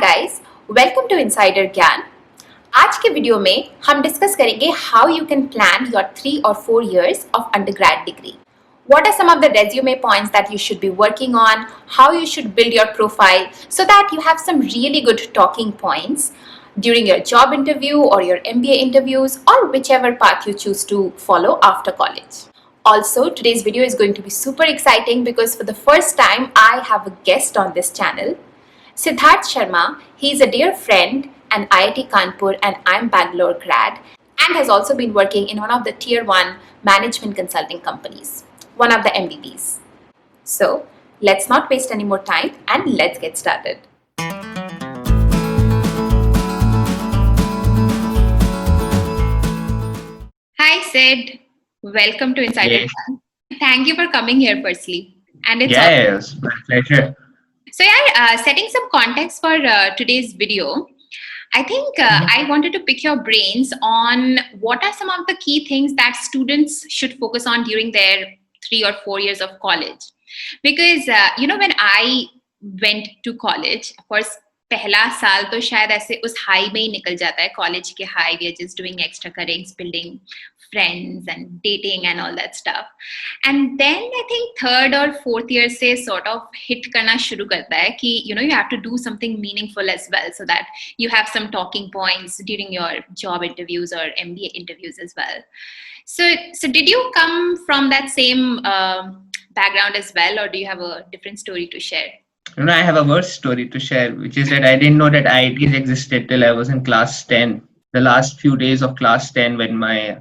Guys, welcome to insider ज्ञान। आज के वीडियो में हम डिस्कस करेंगे how you can plan your 3 or 4 years of undergrad degree. What are some of the resume points that you should be working on, how you should build your profile so that you have some really good talking points during your job interview or your MBA interviews or whichever path you choose to follow after college. Also, today's video is going to be super exciting because for the first time I have a guest on this channel. Siddharth Sharma, he is a dear friend and IIT Kanpur and I'm Bangalore grad and has also been working in one of the tier 1 management consulting companies, one of the MBBs. So let's not waste any more time and let's get started. Hi Sid, welcome to Insider Yes. Plan. Thank you for coming here firstly. And it's Yes, my pleasure. So yeah, setting some context for today's video, I think I wanted to pick your brains on what are some of the key things that students should focus on during their 3 or 4 years of college. Because, when I went to college, of course, पहला साल तो शायद ऐसे उस high में ही निकल जाता है कॉलेज के hi we are just doing extracurriculars building friends and dating and all that stuff, and then I think third or fourth year से sort of hit करना शुरू करता है कि you have to do something meaningful as well so that you have some talking points during your job interviews or MBA interviews as well. So did you come from that same background as well, or do you have a different story to share? I have a worse story to share, which is that I didn't know that IITs existed till I was in class 10. The last few days of class 10, when my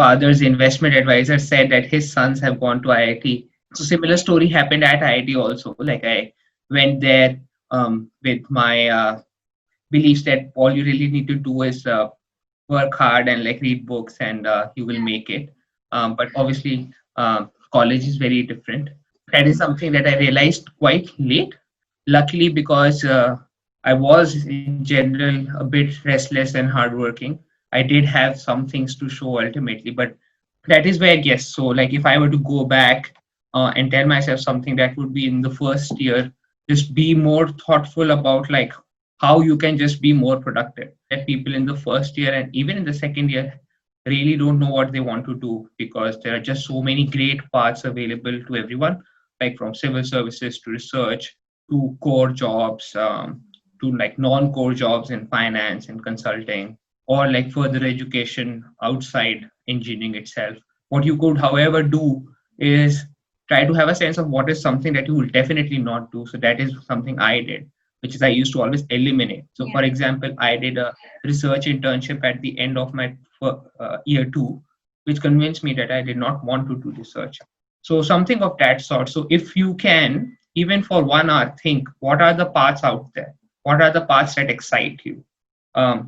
father's investment advisor said that his sons have gone to IIT. So similar story happened at IIT also. Like I went there with my beliefs that all you really need to do is work hard and like read books and you will make it. But obviously, college is very different. That is something that I realized quite late. Luckily, because I was in general a bit restless and hardworking, I did have some things to show ultimately. But that is where, yes. So, like, if I were to go back and tell myself something, that would be in the first year, just be more thoughtful about like how you can just be more productive. That people in the first year and even in the second year really don't know what they want to do because there are just so many great paths available to everyone, like from civil services to research to core jobs to like non-core jobs in finance and consulting or like further education outside engineering itself. What you could, however, do is try to have a sense of what is something that you will definitely not do. So that is something I did, which is I used to always eliminate. So, for example, I did a research internship at the end of my year 2, which convinced me that I did not want to do research. So, something of that sort. So, if you can, even for 1 hour, think what are the paths out there? What are the paths that excite you?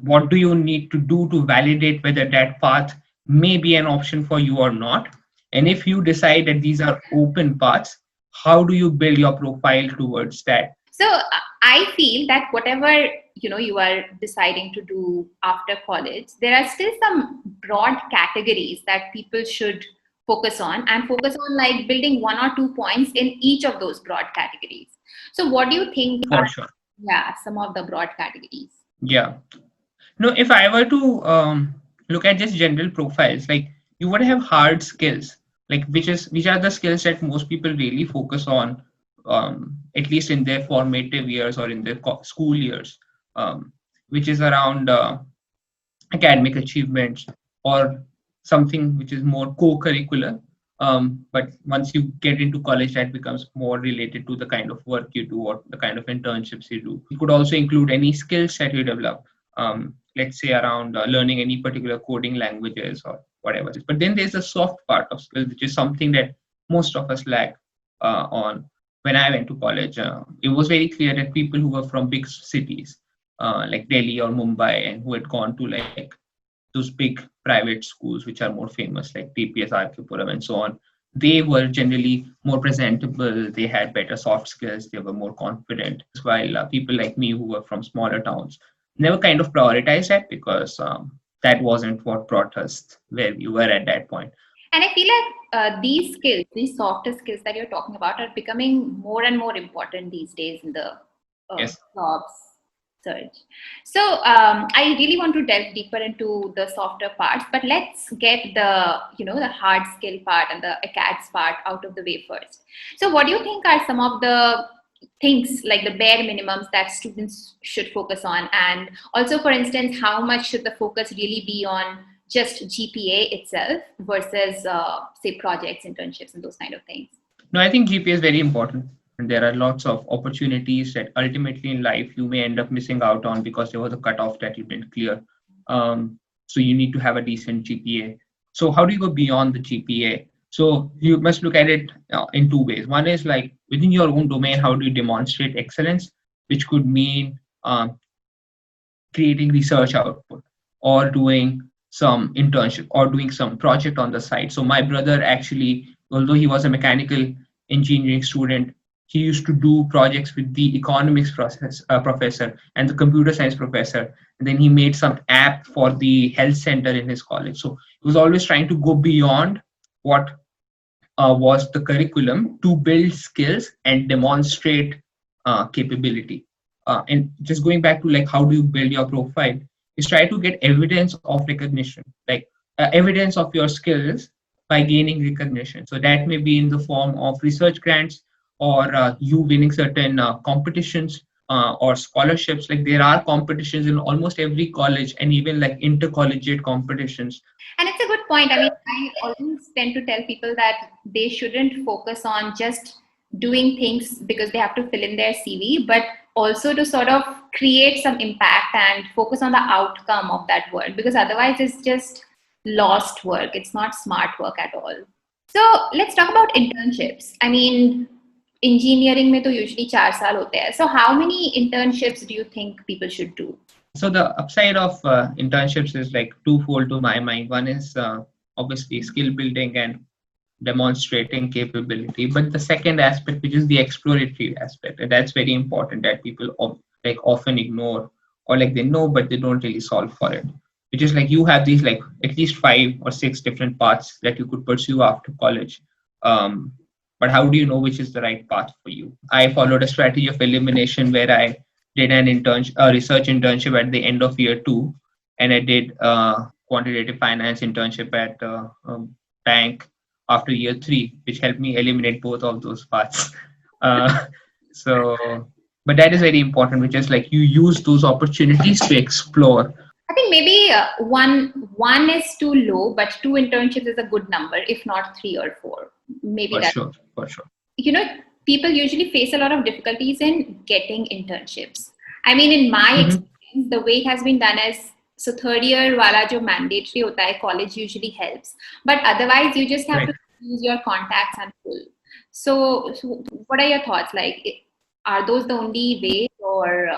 What do you need to do to validate whether that path may be an option for you or not? And if you decide that these are open paths, how do you build your profile towards that? So I feel that whatever you are deciding to do after college, there are still some broad categories that people should focus on and focus on like building 1 or 2 points in each of those broad categories. So what do you think For are sure. some of the broad categories? Yeah. No, if I were to look at just general profiles, like you would have hard skills, like which are the skills that most people really focus on, at least in their formative years or in their school years, which is around academic achievements or something which is more co-curricular. But once you get into college, that becomes more related to the kind of work you do or the kind of internships you do. It could also include any skills that you develop, let's say around learning any particular coding languages or whatever. But then there's the soft part of skills, which is something that most of us lack on. When I went to college, it was very clear that people who were from big cities, like Delhi or Mumbai, and who had gone to like those big private schools which are more famous, like TPS, RK Puram, and so on, they were generally more presentable. They had better soft skills. They were more confident. While people like me who were from smaller towns never kind of prioritized that because that wasn't what brought us where we were at that point. And I feel like these skills, these softer skills that you're talking about, are becoming more and more important these days in the Yes. jobs Surge. So I really want to delve deeper into the softer parts, but let's get the hard skill part and the acads part out of the way first. So what do you think are some of the things, like the bare minimums, that students should focus on? And also, for instance, how much should the focus really be on just GPA itself versus say projects, internships, and those kind of things? No, I think GPA is very important. And there are lots of opportunities that ultimately in life you may end up missing out on because there was a cutoff that you didn't clear. So you need to have a decent GPA. So how do you go beyond the GPA? So you must look at it in two ways. One is like within your own domain, how do you demonstrate excellence, which could mean creating research output or doing some internship or doing some project on the side. So my brother actually, although he was a mechanical engineering student, he used to do projects with the economics professor and the computer science professor. And then he made some app for the health center in his college. So he was always trying to go beyond what was the curriculum to build skills and demonstrate capability. And just going back to like how do you build your profile, is try to get evidence of recognition, like evidence of your skills by gaining recognition. So that may be in the form of research grants or you winning certain competitions or scholarships. Like there are competitions in almost every college and even like intercollegiate competitions. And it's a good point. I mean, I always tend to tell people that they shouldn't focus on just doing things because they have to fill in their CV, but also to sort of create some impact and focus on the outcome of that work, because otherwise it's just lost work. It's not smart work at all. So let's talk about internships. I mean, engineering mein to usually 4 saal hote hai. So how many internships do you think people should do? So the upside of internships is like twofold to my mind. One is obviously skill building and demonstrating capability, but the second aspect, which is the exploratory aspect, and that's very important, that people like often ignore, or like they know but they don't really solve for it, which is like you have these like at least 5 or 6 different paths that you could pursue after college, but how do you know which is the right path for you? I followed a strategy of elimination where I did an research internship at the end of year 2, and I did quantitative finance internship at a bank after year 3, which helped me eliminate both of those paths. But that is very important, which is like you use those opportunities to explore. I think maybe one is too low, but 2 internships is a good number, if not 3 or 4. Maybe For sure. People usually face a lot of difficulties in getting internships. I mean, in my experience, the way it has been done is, so third year wala jo mandatory hota hai, college usually helps, but otherwise you just have to use your contacts and pull. So what are your thoughts? Like, are those the only ways, or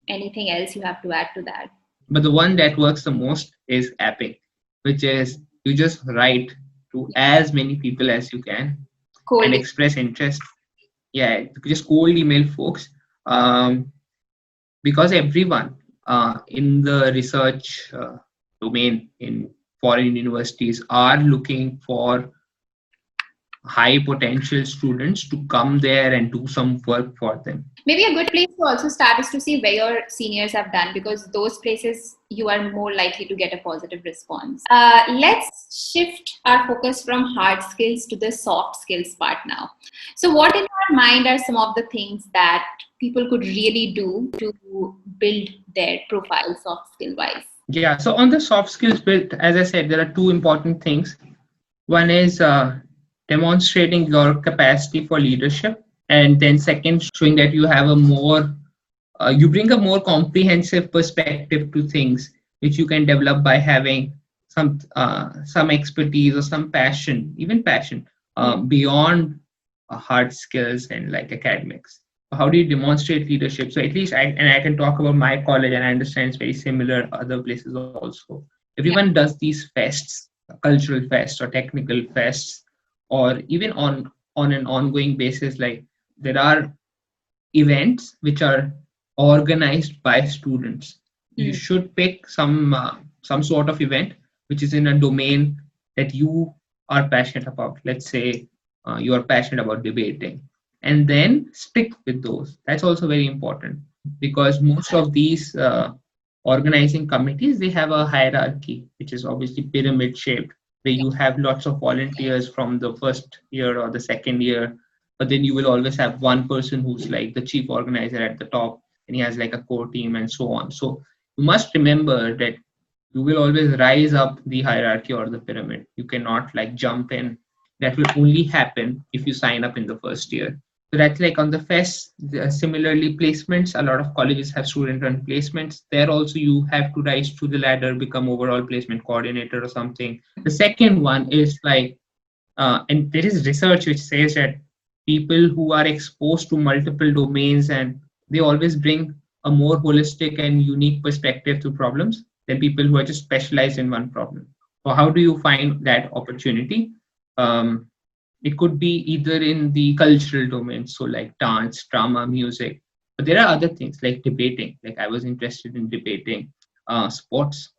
anything else you have to add to that? But the one that works the most is apping, which is you just write to as many people as you can and express interest. Yeah, just cold email folks, because everyone in the research domain in foreign universities are looking for high potential students to come there and do some work for them. Maybe a good place to also start is to see where your seniors have done, because those places you are more likely to get a positive response. Let's shift our focus from hard skills to the soft skills part now. So what in your mind are some of the things that people could really do to build their profile soft skill wise? Yeah, so on the soft skills bit, as I said, there are 2 important things. One is demonstrating your capacity for leadership, and then second, showing that you have you bring a more comprehensive perspective to things, which you can develop by having some expertise or some passion, even passion beyond hard skills and like academics. How do you demonstrate leadership? So at least I can talk about my college, and I understand it's very similar other places also. Everyone does these fests, cultural fests or technical fests, or even on an ongoing basis. Like there are events which are organized by students. You should pick some sort of event which is in a domain that you are passionate about. Let's say you are passionate about debating, and then stick with those. That's also very important. because most of these organizing committees, they have a hierarchy, which is obviously pyramid shaped, where you have lots of volunteers from the first year or the second year, but then you will always have one person who's like the chief organizer at the top, and he has like a core team and so on. So you must remember that you will always rise up the hierarchy or the pyramid. You cannot like jump in. That will only happen if you sign up in the first year. So that's like on the fest. Similarly, placements. A lot of colleges have student-run placements. There also you have to rise through the ladder, become overall placement coordinator or something. The second one is like, and there is research which says that people who are exposed to multiple domains, and they always bring a more holistic and unique perspective to problems than people who are just specialized in one problem. So how do you find that opportunity? Um, it could be either in the cultural domain, so like dance, drama, music, but there are other things like debating. Like I was interested in debating, sports,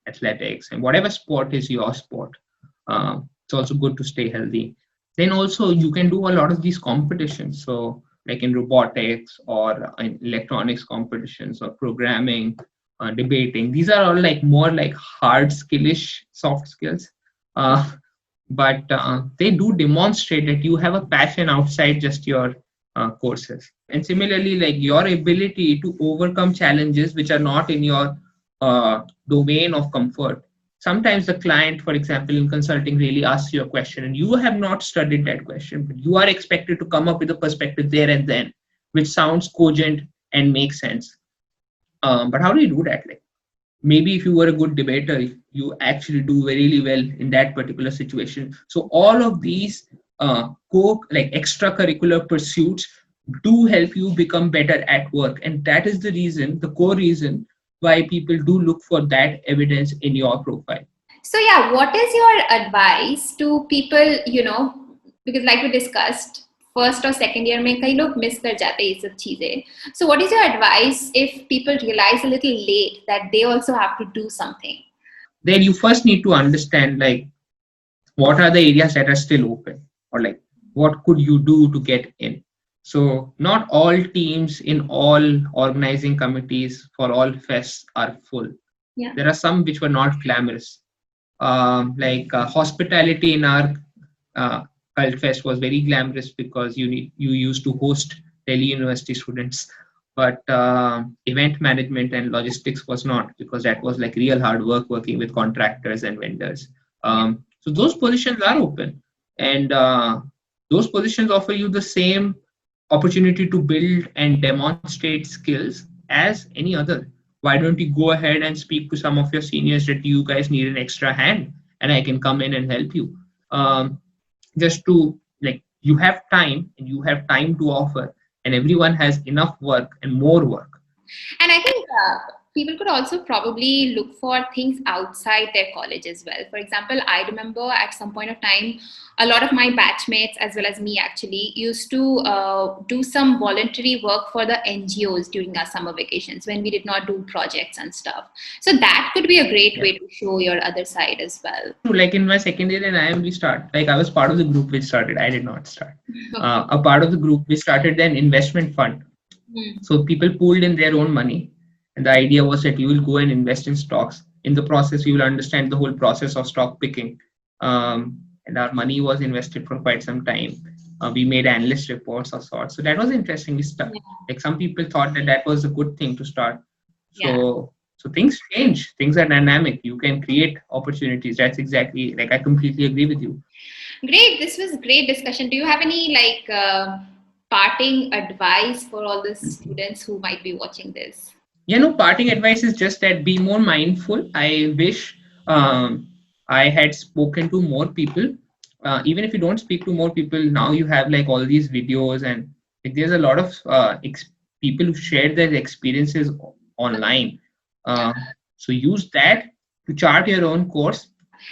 athletics, and whatever sport is your sport. It's also good to stay healthy. Then also you can do a lot of these competitions. So like in robotics or in electronics competitions or programming, debating. These are all like more like hard skillish soft skills. Uh, but they do demonstrate that you have a passion outside just your courses. And similarly, like your ability to overcome challenges which are not in your domain of comfort. Sometimes the client, for example, in consulting really asks you a question and you have not studied that question, but you are expected to come up with a perspective there and then, which sounds cogent and makes sense. But how do you do that? Like, maybe if you were a good debater, you actually do really well in that particular situation. So all of these like extracurricular pursuits do help you become better at work, and that is the reason, the core reason why people do look for that evidence in your profile. So yeah, what is your advice to people, because like we discussed, first or second year में कई लोग miss कर जाते हैं ये सब चीजें. So what is your advice if people realize a little late that they also have to do something? Then you first need to understand like what are the areas that are still open, or like what could you do to get in. So not all teams in all organizing committees for all fests are full. Yeah. There are some which were not glamorous. Like hospitality in our cult fest was very glamorous because you used to host Delhi University students, but event management and logistics was not, because that was like real hard work working with contractors and vendors. So those positions are open, and those positions offer you the same opportunity to build and demonstrate skills as any other. Why don't you go ahead and speak to some of your seniors that you guys need an extra hand and I can come in and help you? Just to like, you have time and you have time to offer, and everyone has enough work and more work. And I think people could also probably look for things outside their college as well. For example, I remember at some point of time, a lot of my batchmates, as well as me actually, used to do some voluntary work for the NGOs during our summer vacations when we did not do projects and stuff. So that could be a great way to show your other side as well. Like in my second year in IIM, we start, like I was part of the group which started, I did not start. A part of the group, we started an investment fund. So people pooled in their own money. And the idea was that you will go and invest in stocks. In the process, you will understand the whole process of stock picking. And our money was invested for quite some time. We made analyst reports of sorts. So that was interesting. We started. Like some people thought that that was a good thing to start. So things change. Things are dynamic. You can create opportunities. That's exactly, like I completely agree with you. Great. This was great discussion. Do you have any parting advice for all the students who might be watching this? Parting advice is just that be more mindful. I wish I had spoken to more people. Even if you don't speak to more people, now you have like all these videos, and like, there's a lot of people who share their experiences online. So use that to chart your own course.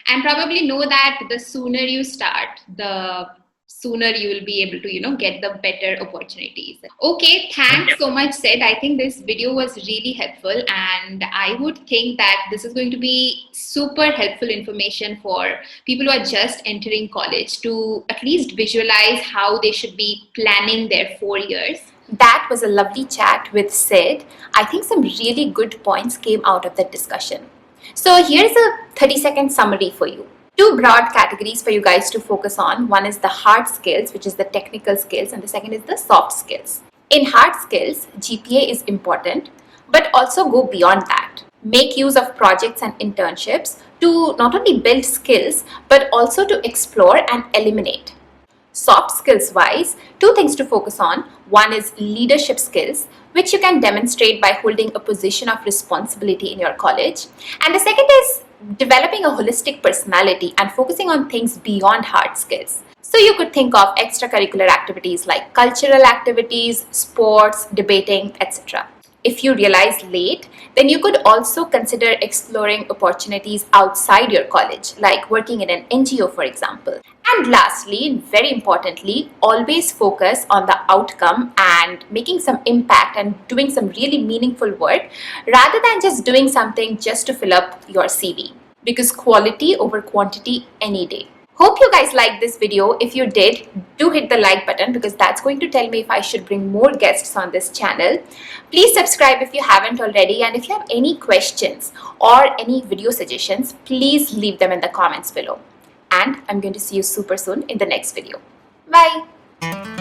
And probably know that the sooner you start, the sooner you will be able to, get the better opportunities. Okay, thanks so much, Sid. I think this video was really helpful, and I would think that this is going to be super helpful information for people who are just entering college to at least visualize how they should be planning their 4 years. That was a lovely chat with Sid. I think some really good points came out of that discussion. So here's a 30-second summary for you. Two broad categories for you guys to focus on. One is the hard skills, which is the technical skills, and the second is the soft skills. In hard skills, GPA is important, but also go beyond that. Make use of projects and internships to not only build skills, but also to explore and eliminate. Soft skills wise, two things to focus on. One is leadership skills, which you can demonstrate by holding a position of responsibility in your college. And the second is developing a holistic personality and focusing on things beyond hard skills. So you could think of extracurricular activities like cultural activities, sports, debating, etc. If you realize late, then you could also consider exploring opportunities outside your college, like working in an NGO, for example. And lastly, and very importantly, always focus on the outcome and making some impact and doing some really meaningful work rather than just doing something just to fill up your CV. Because quality over quantity any day. Hope you guys liked this video. If you did, do hit the like button because that's going to tell me if I should bring more guests on this channel. Please subscribe if you haven't already, and if you have any questions or any video suggestions, please leave them in the comments below. And I'm going to see you super soon in the next video. Bye!